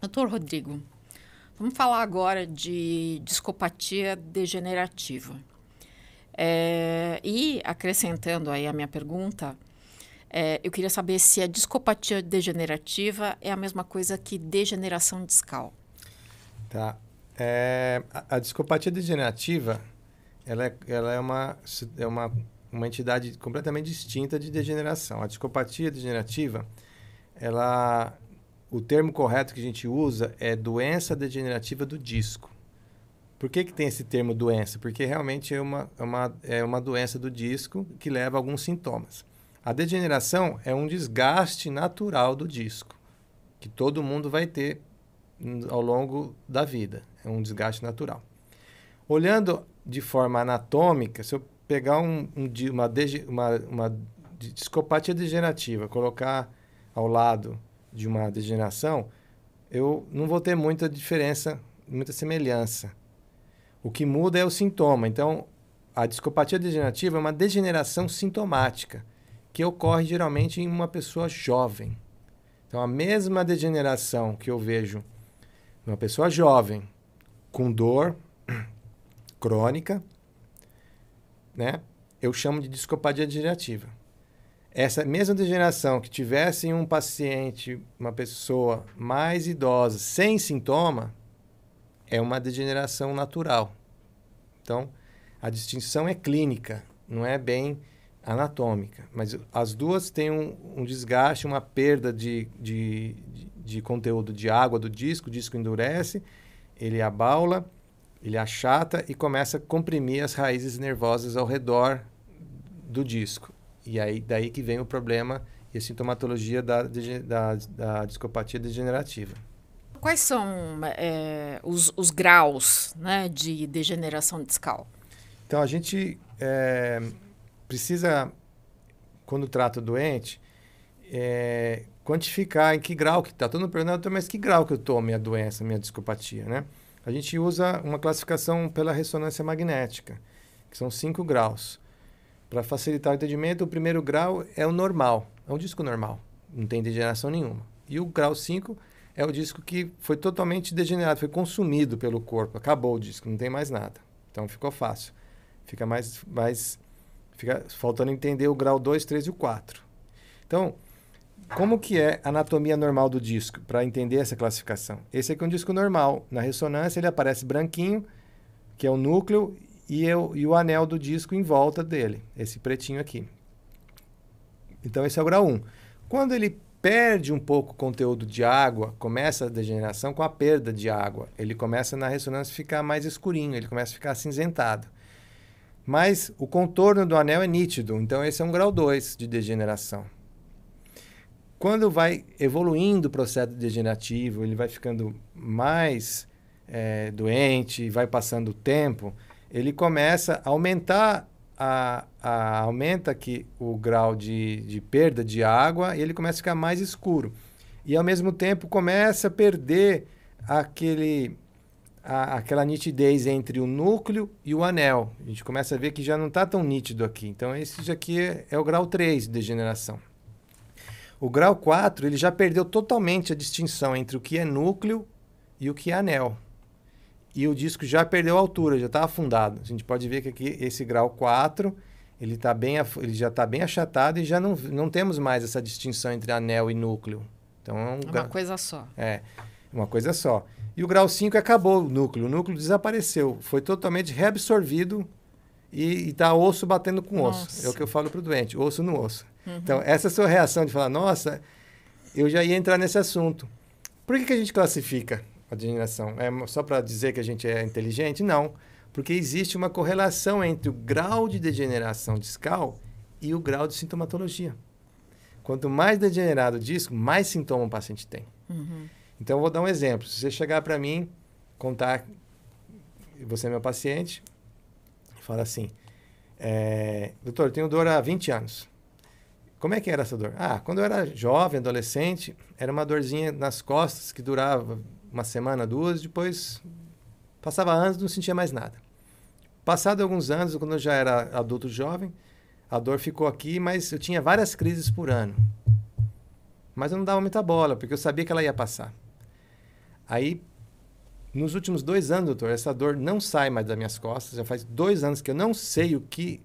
Doutor Rodrigo, vamos falar agora de discopatia degenerativa. E acrescentando aí a minha pergunta, eu queria saber se a discopatia degenerativa é a mesma coisa que degeneração discal. Tá. A discopatia degenerativa, ela uma entidade completamente distinta de degeneração. A discopatia degenerativa, o termo correto que a gente usa é doença degenerativa do disco. Por que tem esse termo doença? Porque realmente é uma doença do disco que leva a alguns sintomas. A degeneração é um desgaste natural do disco, que todo mundo vai ter ao longo da vida. É um desgaste natural. Olhando de forma anatômica, se eu pegar uma discopatia degenerativa, colocar ao lado de uma degeneração, eu não vou ter muita diferença, muita semelhança. O que muda é o sintoma. Então, a discopatia degenerativa é uma degeneração sintomática, que ocorre geralmente em uma pessoa jovem. Então, a mesma degeneração que eu vejo numa pessoa jovem, com dor crônica, né? Eu chamo de discopatia degenerativa. Essa mesma degeneração que tivesse em um paciente, uma pessoa mais idosa, sem sintoma, é uma degeneração natural. Então, a distinção é clínica, não é bem anatômica. Mas as duas têm um desgaste, uma perda de conteúdo de água do disco, o disco endurece, ele abaula, ele achata e começa a comprimir as raízes nervosas ao redor do disco. E aí daí que vem o problema e a sintomatologia da discopatia degenerativa. Quais são os graus, né, de degeneração discal? Então, a gente precisa, quando trata o doente, quantificar em que grau que está. Todo mundo perguntando, mas que grau que eu estou, minha doença, minha discopatia, né? A gente usa uma classificação pela ressonância magnética, que são 5 graus. Para facilitar o entendimento, o primeiro grau é o normal, é um disco normal, não tem degeneração nenhuma. E o grau 5 é o disco que foi totalmente degenerado, foi consumido pelo corpo, acabou o disco, não tem mais nada. Então ficou fácil. Fica faltando entender o grau 2, 3 e o 4. Então, como que é a anatomia normal do disco, para entender essa classificação? Esse aqui é um disco normal. Na ressonância ele aparece branquinho, que é o núcleo, e o anel do disco em volta dele, esse pretinho aqui. Então esse é o grau 1. Quando ele perde um pouco o conteúdo de água, começa a degeneração com a perda de água. Ele começa na ressonância a ficar mais escurinho, ele começa a ficar acinzentado. Mas o contorno do anel é nítido, então esse é um grau 2 de degeneração. Quando vai evoluindo o processo degenerativo, ele vai ficando mais doente, vai passando o tempo, ele começa a aumentar, aumenta aqui o grau de perda de água e ele começa a ficar mais escuro. E, ao mesmo tempo, começa a perder aquela nitidez entre o núcleo e o anel. A gente começa a ver que já não está tão nítido aqui. Então, esse aqui é o grau 3 de degeneração. O grau 4, ele já perdeu totalmente a distinção entre o que é núcleo e o que é anel. E o disco já perdeu a altura, já está afundado. A gente pode ver que aqui esse grau 4, ele já está bem achatado e já não temos mais essa distinção entre anel e núcleo. Então, uma coisa só. Uma coisa só. E o grau 5 acabou o núcleo desapareceu, foi totalmente reabsorvido e está osso batendo com osso. Nossa. É o que eu falo para o doente, osso no osso. Uhum. Então, essa é a sua reação de falar, nossa, eu já ia entrar nesse assunto. Por que a gente classifica a degeneração? É só para dizer que a gente é inteligente? Não, porque existe uma correlação entre o grau de degeneração discal e o grau de sintomatologia. Quanto mais degenerado o disco, mais sintoma o paciente tem. Uhum. Então, eu vou dar um exemplo. Se você chegar para mim, contar, você é meu paciente, fala assim, doutor, eu tenho dor há 20 anos. Como é que era essa dor? Quando eu era jovem, adolescente, era uma dorzinha nas costas que durava uma semana, 2, depois passava anos e não sentia mais nada. Passado alguns anos, quando eu já era adulto jovem, a dor ficou aqui, mas eu tinha várias crises por ano. Mas eu não dava muita bola, porque eu sabia que ela ia passar. Aí, nos últimos 2 anos, doutor, essa dor não sai mais das minhas costas. Já faz 2 anos que eu não sei o que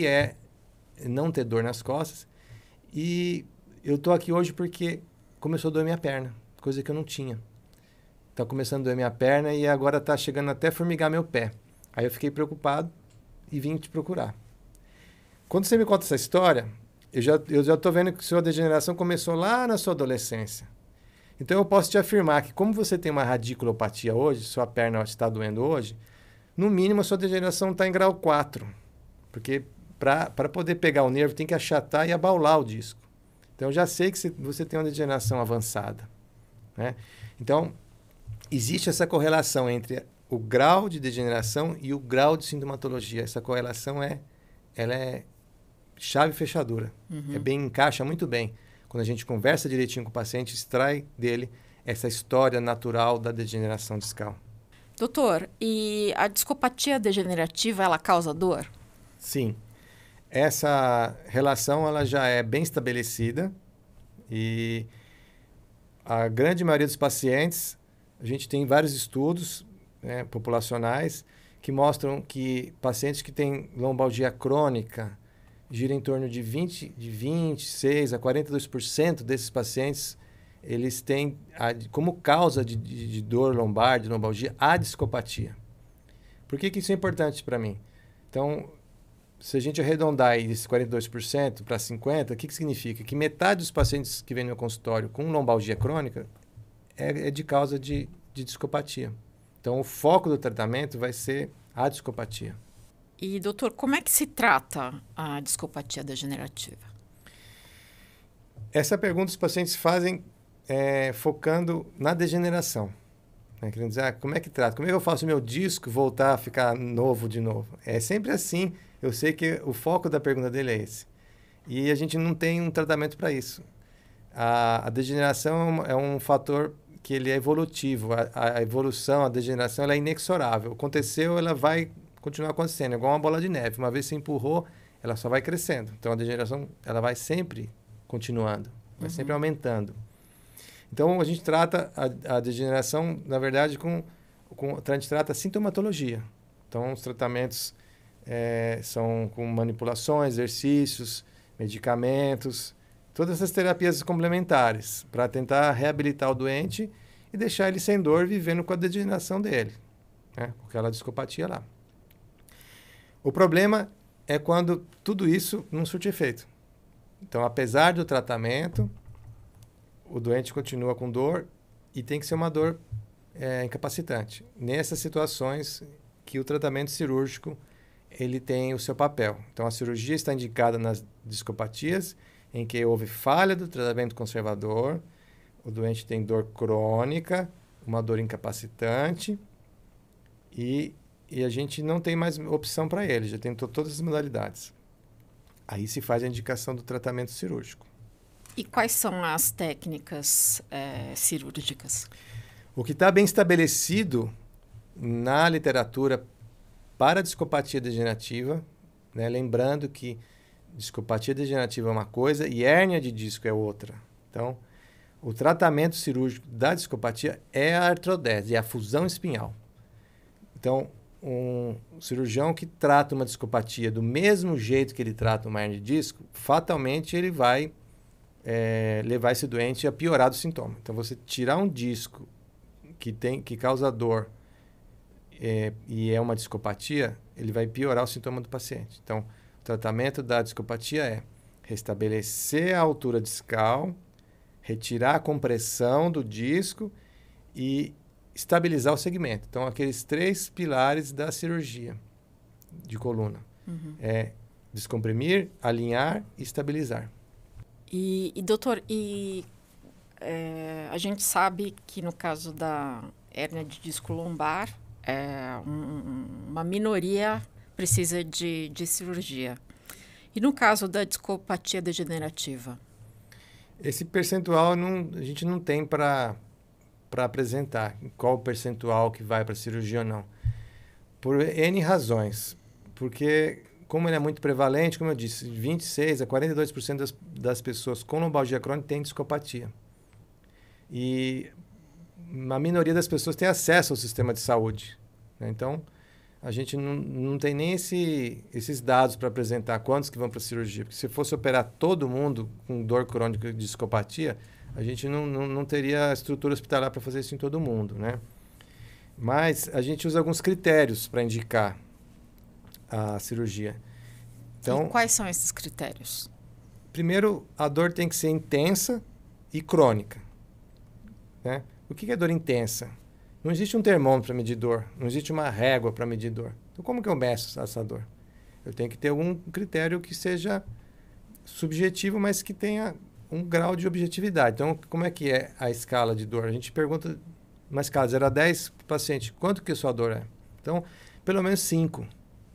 é não ter dor nas costas. E eu tô aqui hoje porque começou a doer minha perna, coisa que eu não tinha. Tá começando a doer minha perna e agora tá chegando até a formigar meu pé. Aí eu fiquei preocupado e vim te procurar. Quando você me conta essa história, eu já tô vendo que sua degeneração começou lá na sua adolescência. Então eu posso te afirmar que como você tem uma radiculopatia hoje, sua perna está doendo hoje, no mínimo a sua degeneração está em grau 4. Porque para poder pegar o nervo tem que achatar e abaular o disco. Então eu já sei que você tem uma degeneração avançada, né? Então existe essa correlação entre o grau de degeneração e o grau de sintomatologia. Essa correlação ela é chave fechadura. Encaixa muito bem. Quando a gente conversa direitinho com o paciente, extrai dele essa história natural da degeneração discal. Doutor, e a discopatia degenerativa, ela causa dor? Sim. Essa relação ela já é bem estabelecida e a grande maioria dos pacientes, a gente tem vários estudos, né, populacionais que mostram que pacientes que têm lombalgia crônica, gira em torno de 26% a 42% desses pacientes, eles têm como causa de dor lombar, de lombalgia, a discopatia. Por que isso é importante para mim? Então, se a gente arredondar esses 42% para 50%, o que significa? Que metade dos pacientes que vêm no meu consultório com lombalgia crônica é de causa de discopatia. Então, o foco do tratamento vai ser a discopatia. E, doutor, como é que se trata a discopatia degenerativa? Essa pergunta os pacientes fazem focando na degeneração. Né? Querendo dizer, como é que trata? Como é que eu faço o meu disco voltar a ficar novo de novo? É sempre assim. Eu sei que o foco da pergunta dele é esse. E a gente não tem um tratamento para isso. A degeneração é um fator que ele é evolutivo. A evolução, a degeneração, ela é inexorável. Aconteceu, ela vai continuar acontecendo. É igual uma bola de neve. Uma vez que você empurrou, ela só vai crescendo. Então, a degeneração ela vai sempre continuando, vai sempre aumentando. Então, a gente trata a degeneração, na verdade, a gente trata a sintomatologia. Então, os tratamentos são com manipulações, exercícios, medicamentos, todas essas terapias complementares para tentar reabilitar o doente e deixar ele sem dor, vivendo com a degeneração dele, né? Com aquela discopatia lá. O problema é quando tudo isso não surte efeito. Então, apesar do tratamento, o doente continua com dor e tem que ser uma dor incapacitante. Nessas situações que o tratamento cirúrgico ele tem o seu papel. Então, a cirurgia está indicada nas discopatias em que houve falha do tratamento conservador, o doente tem dor crônica, uma dor incapacitante e a gente não tem mais opção para ele, já tentou todas as modalidades. Aí se faz a indicação do tratamento cirúrgico. E quais são as técnicas cirúrgicas? O que está bem estabelecido na literatura para a discopatia degenerativa, né? Lembrando que discopatia degenerativa é uma coisa e hérnia de disco é outra. Então, o tratamento cirúrgico da discopatia é a artrodese, é a fusão espinhal. Então, um cirurgião que trata uma discopatia do mesmo jeito que ele trata uma hérnia de disco, fatalmente ele vai levar esse doente a piorar do sintoma. Então, você tirar um disco que causa dor e é uma discopatia, ele vai piorar o sintoma do paciente. Então, o tratamento da discopatia é restabelecer a altura discal, retirar a compressão do disco e estabilizar o segmento. Então, aqueles 3 pilares da cirurgia de coluna. Descomprimir, alinhar e estabilizar. E doutor, a gente sabe que no caso da hérnia de disco lombar, uma minoria precisa de cirurgia. E no caso da discopatia degenerativa? Esse percentual a gente não tem para apresentar. Qual o percentual que vai para cirurgia ou não. Por N razões. Porque, como ele é muito prevalente, como eu disse, 26% a 42% das pessoas com lombalgia crônica têm discopatia. E uma minoria das pessoas tem acesso ao sistema de saúde, né? Então, a gente não tem nem esses dados para apresentar quantos que vão para a cirurgia. Porque se fosse operar todo mundo com dor crônica de discopatia, a gente não teria estrutura hospitalar para fazer isso em todo mundo, né? Mas a gente usa alguns critérios para indicar a cirurgia. Então, e quais são esses critérios? primeiro, a dor tem que ser intensa e crônica, né? O que é dor intensa? Não existe um termômetro para medir dor, não existe uma régua para medir dor. Então, como que eu meço essa dor? Eu tenho que ter algum critério que seja subjetivo, mas que tenha um grau de objetividade. Então, como é que é a escala de dor? A gente pergunta, uma escala de 0 a 10, para o paciente, quanto que a sua dor é? Então, pelo menos 5.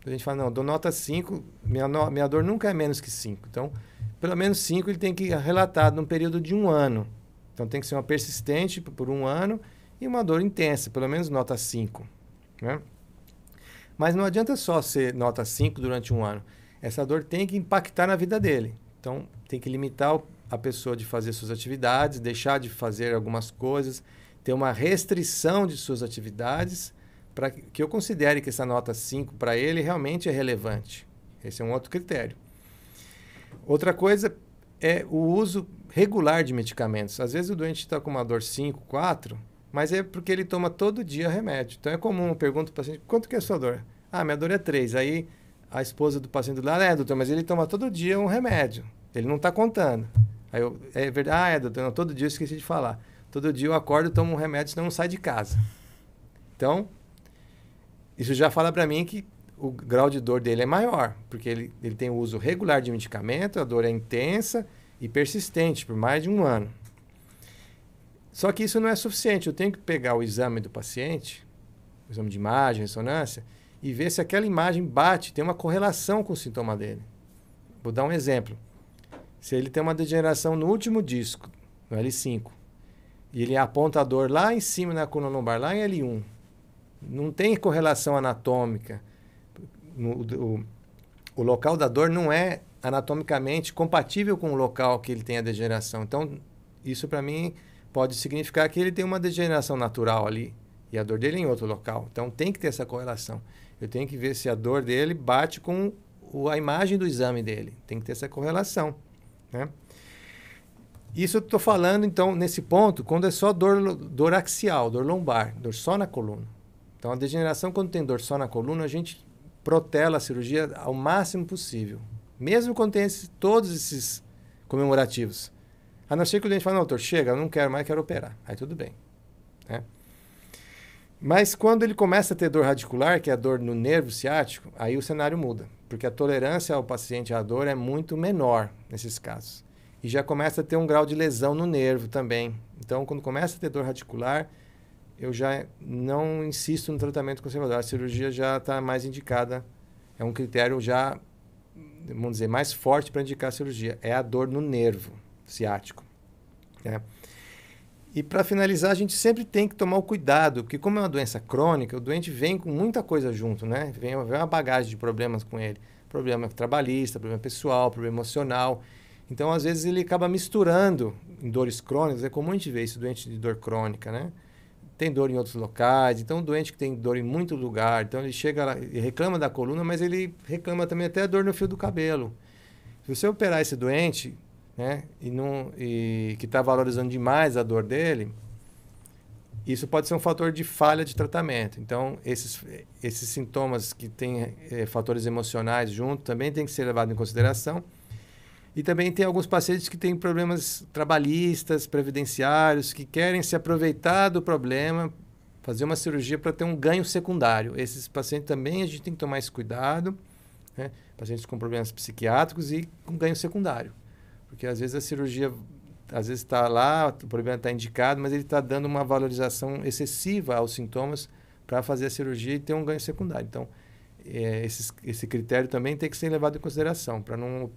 A gente fala, não, dou nota 5, minha dor nunca é menos que 5. Então, pelo menos 5 ele tem que relatar num período de 1 ano. Então, tem que ser uma persistente por 1 ano e uma dor intensa, pelo menos nota 5. Né? Mas não adianta só ser nota 5 durante 1 ano. Essa dor tem que impactar na vida dele. Então, tem que limitar a pessoa de fazer suas atividades, deixar de fazer algumas coisas, ter uma restrição de suas atividades, para que eu considere que essa nota 5 para ele realmente é relevante. Esse é um outro critério. Outra coisa é o uso regular de medicamentos. Às vezes o doente está com uma dor 5, 4, mas é porque ele toma todo dia remédio. Então é comum, eu pergunto para o paciente, quanto que é a sua dor? Ah, minha dor é 3. Aí a esposa do paciente lá, doutor, mas ele toma todo dia um remédio. Ele não está contando. Aí eu, é verdade, doutor, não, todo dia eu esqueci de falar. Todo dia eu acordo e tomo um remédio, senão não sai de casa. Então, isso já fala para mim que o grau de dor dele é maior, porque ele tem o uso regular de medicamento, a dor é intensa e persistente por mais de 1 ano. Só que isso não é suficiente. Eu tenho que pegar o exame do paciente, o exame de imagem, ressonância, e ver se aquela imagem bate, tem uma correlação com o sintoma dele. Vou dar um exemplo. Se ele tem uma degeneração no último disco, no L5, e ele aponta a dor lá em cima na coluna lombar, lá em L1, não tem correlação anatômica. O local da dor não é anatomicamente compatível com o local que ele tem a degeneração. Então, isso para mim pode significar que ele tem uma degeneração natural ali e a dor dele é em outro local. Então, tem que ter essa correlação. Eu tenho que ver se a dor dele bate com a imagem do exame dele. Tem que ter essa correlação, né? Isso eu estou falando, então, nesse ponto, quando é só dor axial, dor lombar, dor só na coluna. Então, a degeneração, quando tem dor só na coluna, a gente protela a cirurgia ao máximo possível. Mesmo quando tem todos esses comemorativos. A não ser que o dente fale, não, doutor, chega, eu não quero mais, quero operar. Aí tudo bem, né? Mas quando ele começa a ter dor radicular, que é a dor no nervo ciático, aí o cenário muda. Porque a tolerância ao paciente à dor é muito menor nesses casos. E já começa a ter um grau de lesão no nervo também. Então, quando começa a ter dor radicular, eu já não insisto no tratamento conservador. A cirurgia já está mais indicada. É um critério já, vamos dizer, mais forte para indicar a cirurgia. É a dor no nervo ciático, né? E para finalizar, a gente sempre tem que tomar o cuidado, porque como é uma doença crônica, o doente vem com muita coisa junto, né? Vem uma bagagem de problemas com ele. Problema trabalhista, problema pessoal, problema emocional. Então, às vezes, ele acaba misturando em dores crônicas. É comum a gente ver isso, doente de dor crônica, né? Tem dor em outros locais. Então, o doente que tem dor em muito lugar. Então, ele chega lá e reclama da coluna, mas ele reclama também até a dor no fio do cabelo. Se você operar esse doente, né, e que está valorizando demais a dor dele, isso pode ser um fator de falha de tratamento. Então, esses sintomas que têm fatores emocionais junto também tem que ser levado em consideração. E também tem alguns pacientes que têm problemas trabalhistas, previdenciários, que querem se aproveitar do problema, fazer uma cirurgia para ter um ganho secundário. Esses pacientes também a gente tem que tomar esse cuidado, né? Pacientes com problemas psiquiátricos e com ganho secundário. Porque às vezes a cirurgia, às vezes está lá, o problema está indicado, mas ele está dando uma valorização excessiva aos sintomas para fazer a cirurgia e ter um ganho secundário. Então, esse critério também tem que ser levado em consideração, para não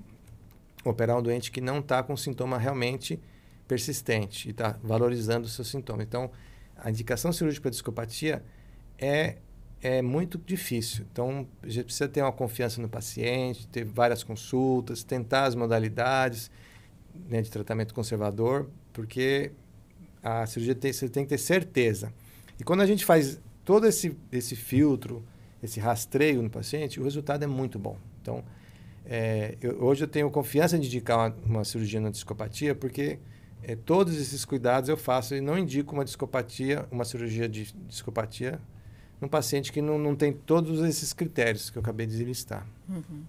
operar um doente que não está com sintoma realmente persistente e está valorizando o seu sintoma. Então, a indicação cirúrgica para discopatia é muito difícil. Então, a gente precisa ter uma confiança no paciente, ter várias consultas, tentar as modalidades, né, de tratamento conservador, porque a cirurgia você tem que ter certeza. E quando a gente faz todo esse filtro, esse rastreio no paciente, o resultado é muito bom. Então, hoje eu tenho confiança de indicar uma cirurgia na discopatia, porque todos esses cuidados eu faço e não indico uma cirurgia de discopatia num paciente que não tem todos esses critérios que eu acabei de listar. Uhum.